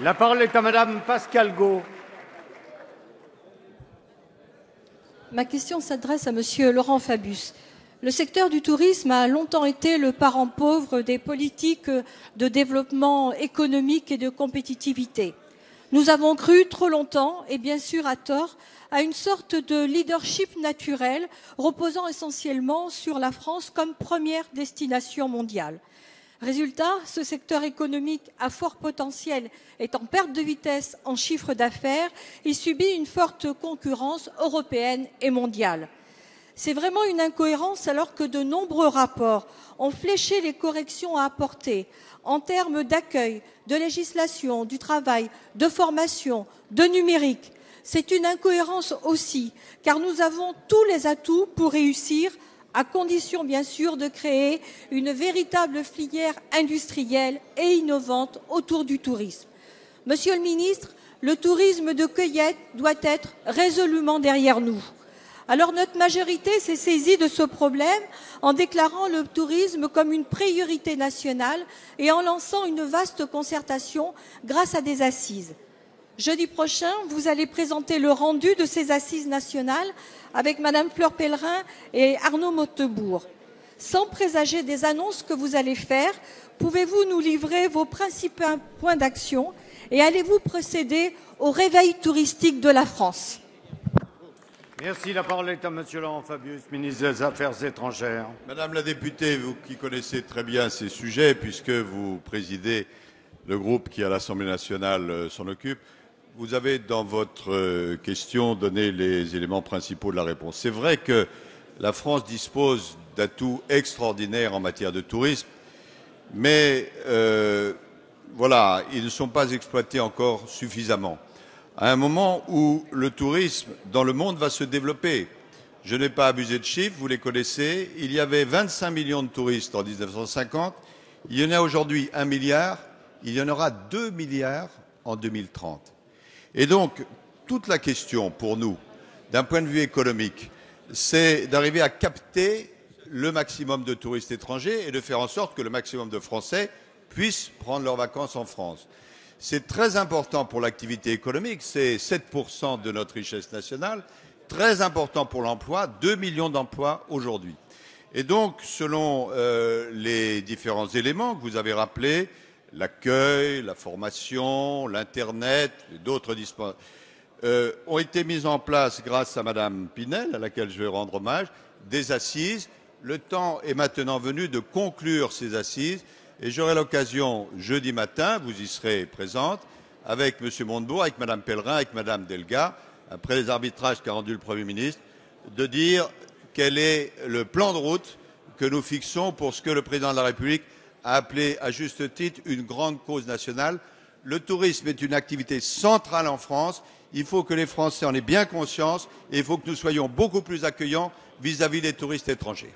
La parole est à Madame Pascale Got. Ma question s'adresse à Monsieur Laurent Fabius. Le secteur du tourisme a longtemps été le parent pauvre des politiques de développement économique et de compétitivité. Nous avons cru trop longtemps, et bien sûr à tort, à une sorte de leadership naturel reposant essentiellement sur la France comme première destination mondiale. Résultat, ce secteur économique à fort potentiel est en perte de vitesse en chiffre d'affaires. Il subit une forte concurrence européenne et mondiale. C'est vraiment une incohérence alors que de nombreux rapports ont fléché les corrections à apporter en termes d'accueil, de législation, du travail, de formation, de numérique. C'est une incohérence aussi, car nous avons tous les atouts pour réussir, à condition bien sûr de créer une véritable filière industrielle et innovante autour du tourisme. Monsieur le ministre, le tourisme de cueillette doit être résolument derrière nous. Alors notre majorité s'est saisie de ce problème en déclarant le tourisme comme une priorité nationale et en lançant une vaste concertation grâce à des assises. Jeudi prochain, vous allez présenter le rendu de ces assises nationales avec Madame Fleur Pellerin et Arnaud Montebourg. Sans présager des annonces que vous allez faire, pouvez-vous nous livrer vos principaux points d'action et allez-vous procéder au réveil touristique de la France ? Merci. La parole est à Monsieur Laurent Fabius, ministre des Affaires étrangères. Madame la députée, vous qui connaissez très bien ces sujets, puisque vous présidez le groupe qui à l'Assemblée nationale s'en occupe, vous avez dans votre question donné les éléments principaux de la réponse. C'est vrai que la France dispose d'atouts extraordinaires en matière de tourisme, mais voilà, ils ne sont pas exploités encore suffisamment. À un moment où le tourisme dans le monde va se développer. Je n'ai pas abusé de chiffres, vous les connaissez. Il y avait 25 millions de touristes en 1950. Il y en a aujourd'hui 1 milliard. Il y en aura 2 milliards en 2030. Et donc, toute la question pour nous, d'un point de vue économique, c'est d'arriver à capter le maximum de touristes étrangers et de faire en sorte que le maximum de Français puissent prendre leurs vacances en France. C'est très important pour l'activité économique, c'est 7% de notre richesse nationale, très important pour l'emploi, 2 millions d'emplois aujourd'hui. Et donc, selon les différents éléments que vous avez rappelés, l'accueil, la formation, l'Internet, d'autres ont été mis en place grâce à Madame Pinel, à laquelle je vais rendre hommage, des assises. Le temps est maintenant venu de conclure ces assises et j'aurai l'occasion, jeudi matin, vous y serez présente, avec M. Montebourg, avec Mme Pellerin, avec Mme Delga, après les arbitrages qu'a rendu le Premier ministre, de dire quel est le plan de route que nous fixons pour ce que le Président de la République a appelé à juste titre une grande cause nationale. Le tourisme est une activité centrale en France. Il faut que les Français en aient bien conscience et il faut que nous soyons beaucoup plus accueillants vis-à-vis des touristes étrangers.